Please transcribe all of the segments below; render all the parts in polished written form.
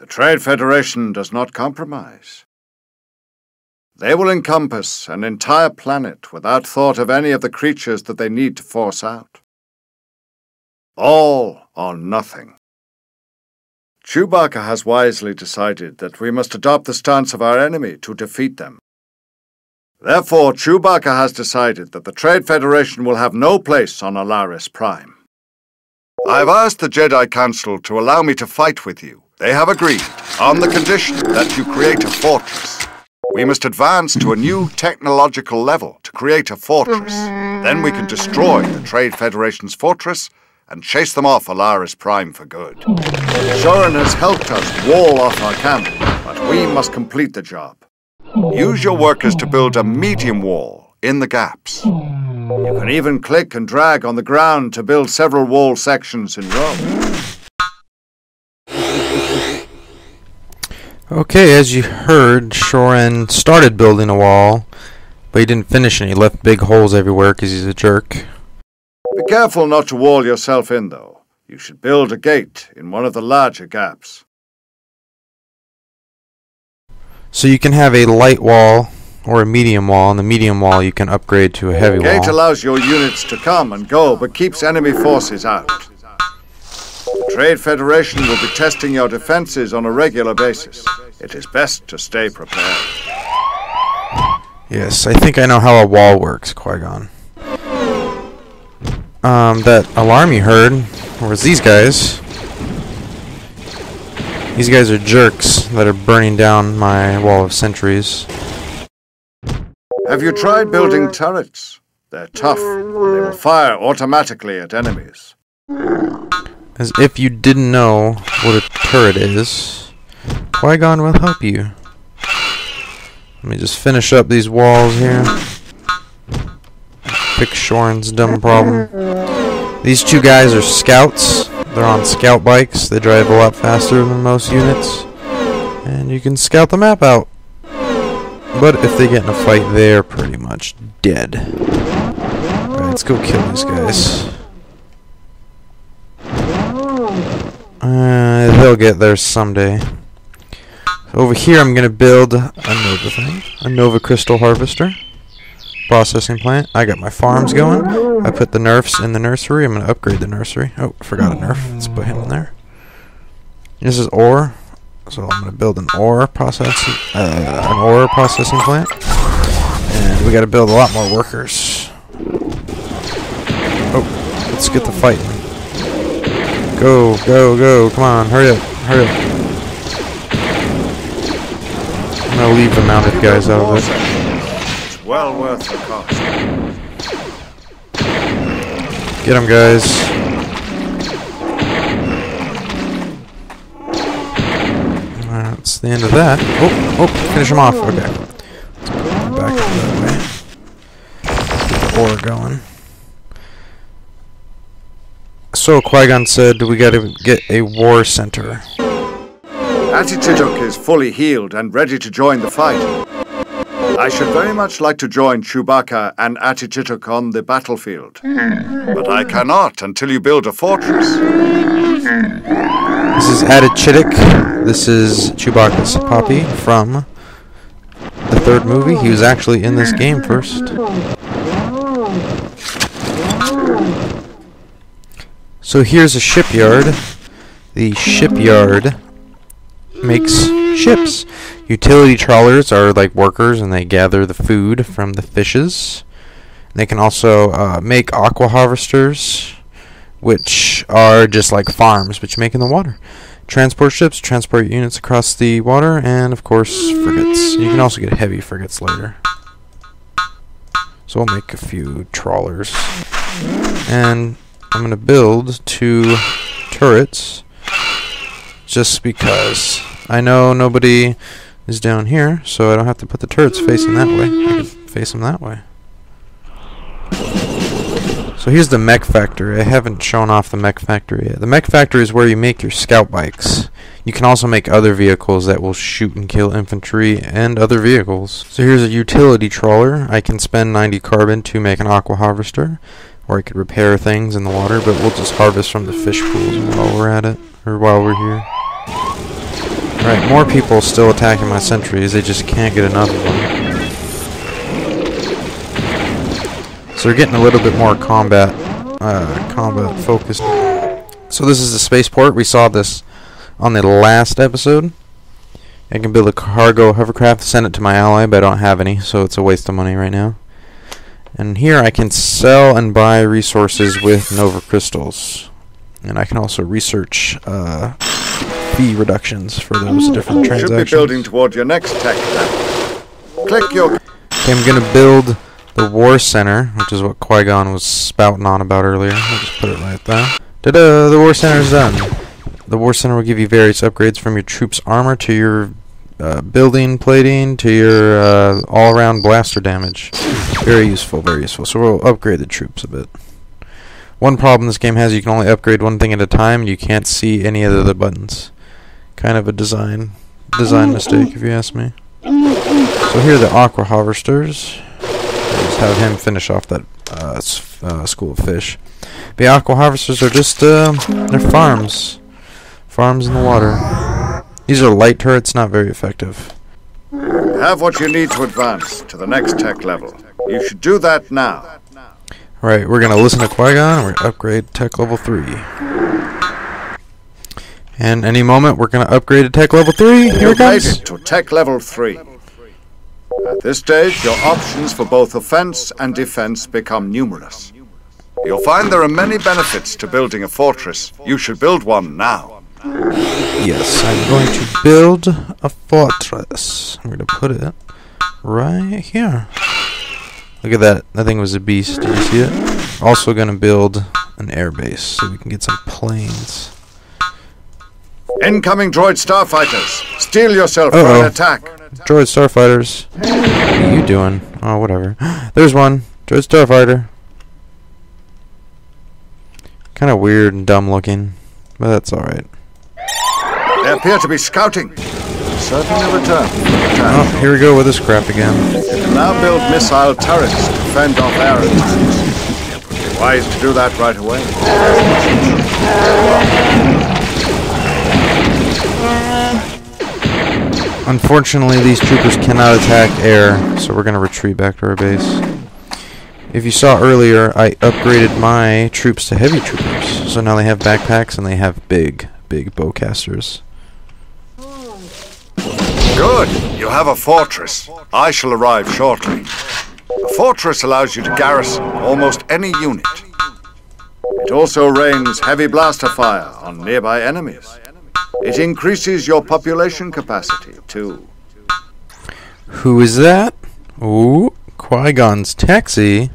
The Trade Federation does not compromise. They will encompass an entire planet without thought of any of the creatures that they need to force out. All or nothing. Chewbacca has wisely decided that we must adopt the stance of our enemy to defeat them. Therefore, Chewbacca has decided that the Trade Federation will have no place on Alaris Prime. I've asked the Jedi Council to allow me to fight with you. They have agreed, on the condition that you create a fortress. We must advance to a new technological level to create a fortress. Then we can destroy the Trade Federation's fortress and chase them off Alaris Prime for good. Soren has helped us wall off our camp, but we must complete the job. Use your workers to build a medium wall in the gaps. You can even click and drag on the ground to build several wall sections in row. Okay, as you heard, Soren started building a wall, but he didn't finish and he left big holes everywhere because he's a jerk. Be careful not to wall yourself in, though. You should build a gate in one of the larger gaps. So you can have a light wall or a medium wall, and the medium wall you can upgrade to a heavy wall. The gate allows your units to come and go, but keeps enemy forces out. The Trade Federation will be testing your defenses on a regular basis. It is best to stay prepared. Yes, I think I know how a wall works, Qui-Gon. That alarm you heard was these guys. These guys are jerks that are burning down my wall of sentries. Have you tried building turrets? They're tough, and they will fire automatically at enemies. As if you didn't know what a turret is, Qui-Gon will help you. Let me just finish up these walls here. Fix Soren's dumb problem. These two guys are scouts. They're on scout bikes. They drive a lot faster than most units. And you can scout the map out. But if they get in a fight, they're pretty much dead. Alright, let's go kill these guys. They'll get there someday. Over here I'm going to build a Nova thing. A Nova Crystal Harvester. Processing plant. I got my farms going. I put the nerfs in the nursery. I'm going to upgrade the nursery. Oh, I forgot a nerf. Let's put him in there. This is ore. So I'm going to build an ore processing plant. And we got to build a lot more workers. Oh, let's get the fighting. Go, go, go. Come on, hurry up, hurry up. I'm going to leave the mounted guys out of it. It's well worth the cost. Get them, guys. Alright, that's the end of that. Oh, finish them off. Okay. Let's go back that way. Get the ore going. So Qui-Gon said we gotta get a war center. Atichituk is fully healed and ready to join the fight. I should very much like to join Chewbacca and Atichituk on the battlefield. But I cannot until you build a fortress. This is Atichituk. This is Chewbacca's Poppy from the third movie. He was actually in this game first. So here's a shipyard. The shipyard makes ships. Utility trawlers are like workers and they gather the food from the fishes. They can also make aqua harvesters, which are just like farms, which you make in the water. Transport ships, transport units across the water, and of course frigates. You can also get heavy frigates later. So we'll make a few trawlers. And I'm going to build 2 turrets just because I know nobody is down here, so I don't have to put the turrets facing that way. I can face them that way. So here's the mech factory. I haven't shown off the mech factory yet. The mech factory is where you make your scout bikes. You can also make other vehicles that will shoot and kill infantry and other vehicles. So here's a utility trawler. I can spend 90 carbon to make an aqua harvester. Or I could repair things in the water, but we'll just harvest from the fish pools while we're at it, or while we're here. Right, more people still attacking my sentries. They just can't get enough of them. So they're getting a little bit more combat focused. So this is the spaceport. We saw this on the last episode. I can build a cargo hovercraft, send it to my ally, but I don't have any, so it's a waste of money right now. And here I can sell and buy resources with Nova crystals. And I can also research fee reductions for those different transactions. You should be building toward your next tech level. Click your... Okay, I'm going to build the War Center, which is what Qui-Gon was spouting on about earlier. I'll just put it right there. Ta-da! The War Center is done. The War Center will give you various upgrades from your troops' armor to your building plating to your all-around blaster damage. Very useful, very useful. So we'll upgrade the troops a bit. One problem this game has, you can only upgrade one thing at a time. You can't see any of the other buttons. Kind of a design mistake, if you ask me. So here are the Aqua Harvesters. Just have him finish off that school of fish. The Aqua Harvesters are just, they're farms. Farms in the water. These are light turrets, not very effective. Have what you need to advance to the next tech level. You should do that now. Right, we're going to listen to Qui-Gon and we're going to upgrade tech level 3. And any moment we're going to upgrade to tech level 3. Here it comes. Made it to tech level 3. At this stage, your options for both offense and defense become numerous. You'll find there are many benefits to building a fortress. You should build one now. Yes, I'm going to build a fortress. I'm going to put it right here. Look at that. That thing was a beast. Did you see it? Also going to build an airbase so we can get some planes. Incoming droid starfighters. Steel yourself for an attack. Droid starfighters. What are you doing? Oh, whatever. There's one. Droid starfighter. Kind of weird and dumb looking, but that's alright. They appear to be scouting. Certainly return. Oh, here we go with this crap again. You can now build missile turrets to fend off air attacks. It would be wise to do that right away. Unfortunately, these troopers cannot attack air, so we're going to retreat back to our base. If you saw earlier, I upgraded my troops to heavy troopers, so now they have backpacks and they have big bowcasters. Good. You have a fortress. I shall arrive shortly. A fortress allows you to garrison almost any unit. It also rains heavy blaster fire on nearby enemies. It increases your population capacity, too. Who is that? Ooh, Qui-Gon's taxi.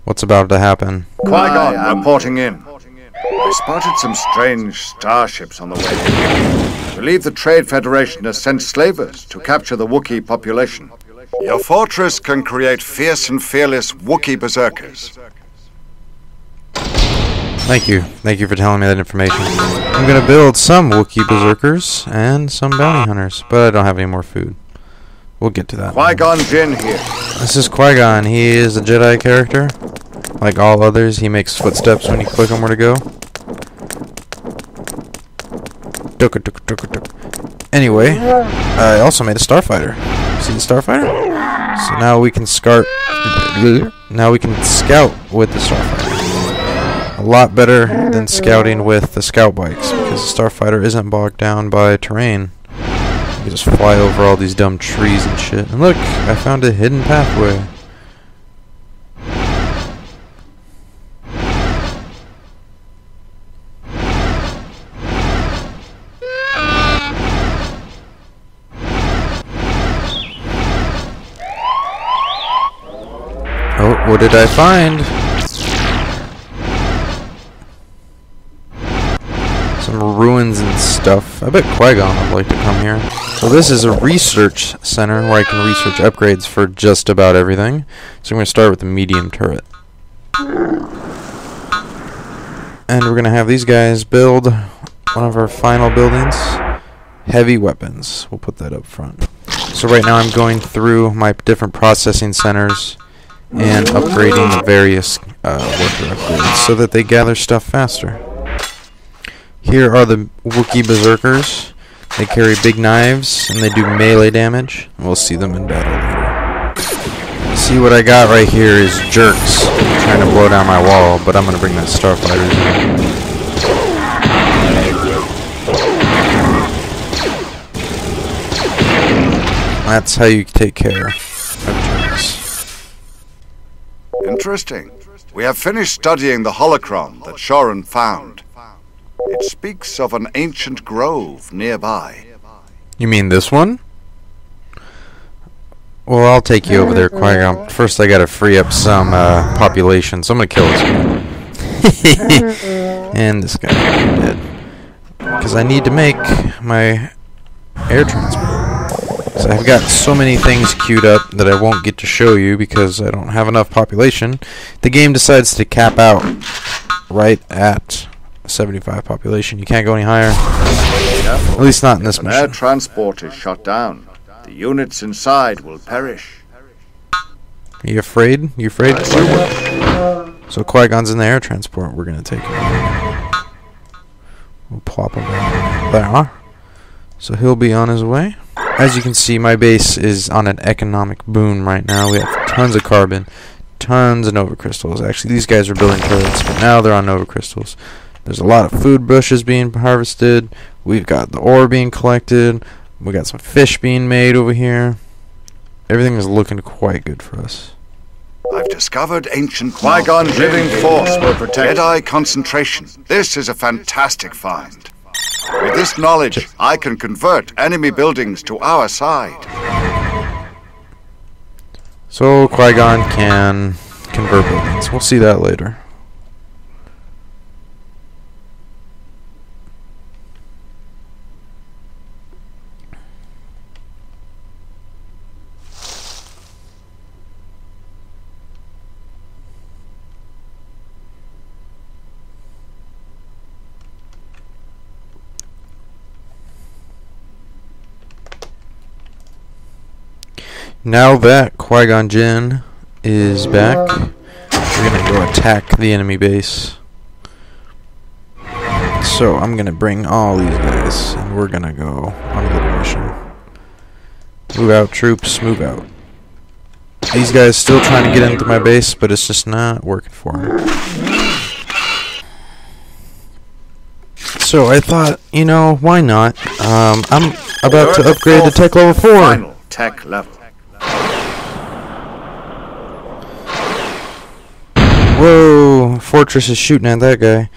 What's about to happen? Qui-Gon reporting in. I spotted some strange starships on the way. I believe the Trade Federation has sent slavers to capture the Wookiee population. Your fortress can create fierce and fearless Wookiee berserkers. Thank you. Thank you for telling me that information. I'm going to build some Wookiee berserkers and some bounty hunters, but I don't have any more food. We'll get to that. Qui-Gon Jinn here. This is Qui-Gon. He is a Jedi character. Like all others, he makes footsteps when you click on where to go. Anyway, I also made a starfighter. See the starfighter? So now we can scout with the starfighter. A lot better than scouting with the scout bikes, because the starfighter isn't bogged down by terrain. You can just fly over all these dumb trees and shit. And look, I found a hidden pathway. Oh, what did I find? Some ruins and stuff. I bet Qui-Gon would like to come here. So this is a research center where I can research upgrades for just about everything. So I'm going to start with the medium turret. And we're going to have these guys build one of our final buildings. Heavy weapons. We'll put that up front. So right now I'm going through my different processing centers and upgrading the various worker upgrades so that they gather stuff faster. Here are the Wookiee berserkers. They carry big knives, and they do melee damage. We'll see them in battle later. See what I got right here is jerks trying to blow down my wall, but I'm going to bring that starfighters in. That's how you take care of jerks. Interesting. We have finished studying the holocron that Shorin found. It speaks of an ancient grove nearby. You mean this one? Well, I'll take you over there, Qui-Gon. First, I gotta free up some population, so I'm gonna kill this guy. And this guy dead. Because I need to make my air transport. So I've got so many things queued up that I won't get to show you because I don't have enough population. The game decides to cap out right at 75 population. You can't go any higher. Careful. At least not in this If an mission. air transport is shut down, the units inside will perish. You afraid? You afraid? So Qui-Gon's in the air transport. We're gonna take him. We'll plop him down there. So he'll be on his way. As you can see, my base is on an economic boom right now. We have tons of carbon, tons of Nova Crystals. Actually, these guys are building turrets, but now they're on Nova Crystals. There's a lot of food bushes being harvested. We've got the ore being collected. We got some fish being made over here. Everything is looking quite good for us. I've discovered ancient Qui-Gon's living force will protect Jedi concentration. This is a fantastic find. With this knowledge, I can convert enemy buildings to our side. So Qui-Gon can convert buildings. We'll see that later. Now that Qui-Gon Jinn is back, we're going to go attack the enemy base. So I'm going to bring all these guys, and we're going to go on a little mission. Move out, troops, move out. These guys still trying to get into my base, but it's just not working for them. So I thought, you know, why not? I'm about to upgrade to tech level 4. Final tech level. Whoa, Fortress is shooting at that guy.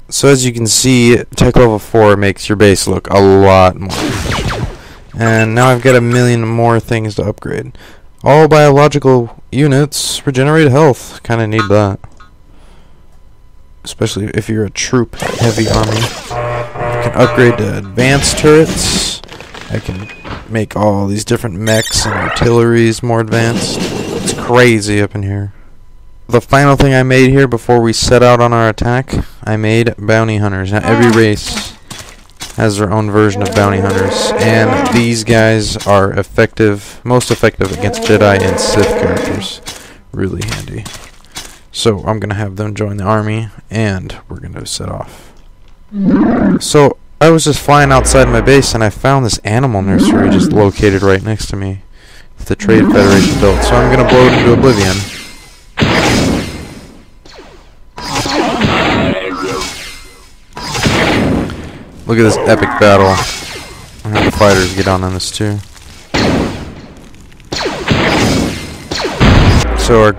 So as you can see, tech level 4 makes your base look a lot more efficient. And now I've got a million more things to upgrade. All biological units regenerate health. Kinda need that. Especially if you're a troop heavy army. I can upgrade to advanced turrets. I can make all these different mechs and artilleries more advanced. It's crazy up in here. The final thing I made here before we set out on our attack, I made bounty hunters. Now every race has their own version of bounty hunters, and these guys are effective, most effective against Jedi and Sith characters. Really handy. So I'm gonna have them join the army, and we're gonna set off. So I was just flying outside my base, and I found this animal nursery just located right next to me. The Trade Federation built, so I'm gonna blow it into oblivion. Look at this epic battle. I'll have the fighters get on this too. So our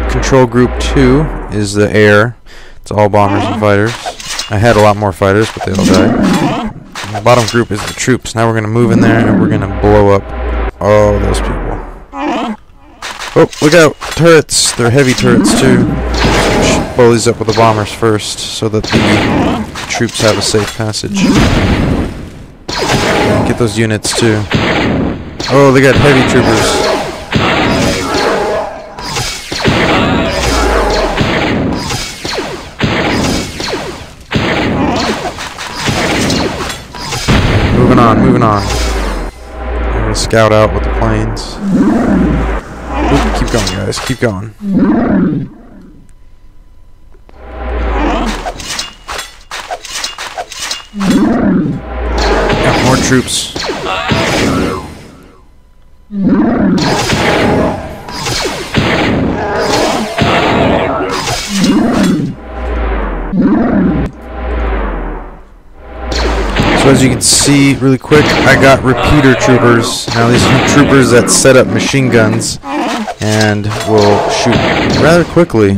control group 2 is the air. It's all bombers and fighters. I had a lot more fighters, but they all died. And the bottom group is the troops. Now we're going to move in there and we're going to blow up all those people. Oh, look out! Turrets! They're heavy turrets too. Should blow these up with the bombers first so that the troops have a safe passage. Get those units too. Oh, they got heavy troopers. Moving on, moving on. I'm gonna scout out with the planes. Oop, keep going, guys. Keep going. Got more troops. So as you can see really quick, I got repeater troopers. Now these are troopers that set up machine guns and will shoot rather quickly.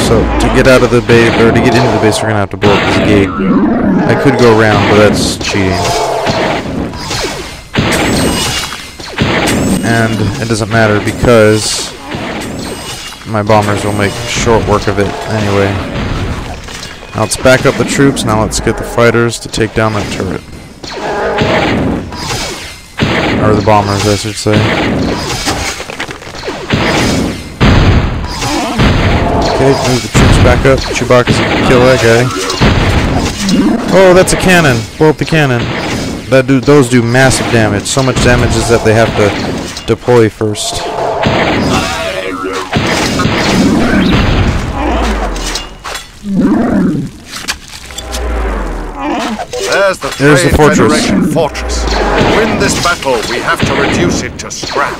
So to get out of the base, or to get into the base, we're gonna have to blow up this gate. I could go around, but that's cheating. And it doesn't matter because my bombers will make short work of it anyway. Now let's back up the troops. Now let's get the fighters to take down that turret. Or the bombers, I should say. Okay, move the troops back up. Chewbacca's gonna kill that guy. Oh, that's a cannon. Blow up the cannon. Those do massive damage. So much damage is that they have to deploy first. There's the Federation fortress. To win this battle, we have to reduce it to scrap.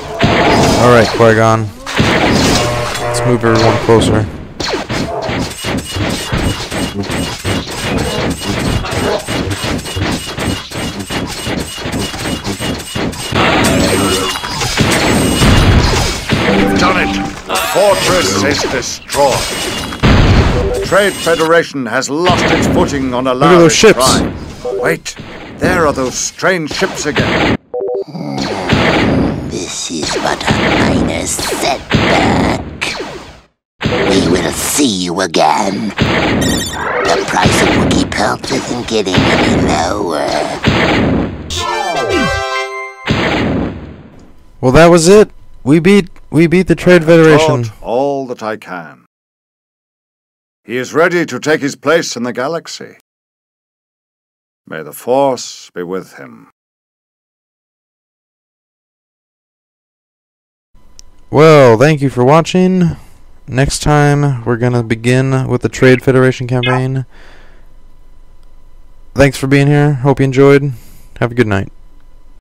Alright, Qui-Gon. Let's move everyone closer. We've done it. The fortress is destroyed. The Trade Federation has lost its footing on Alaris. Look at those ships. Prime. Wait, there are those strange ships again. This is but a minor setback. We will see you again. The price of Wookiee pelts isn't getting any lower. Well, that was it. We beat the Trade Federation. I've taught all that I can. He is ready to take his place in the galaxy. May the Force be with him. Well, thank you for watching. Next time, we're going to begin with the Trade Federation campaign. Thanks for being here. Hope you enjoyed. Have a good night.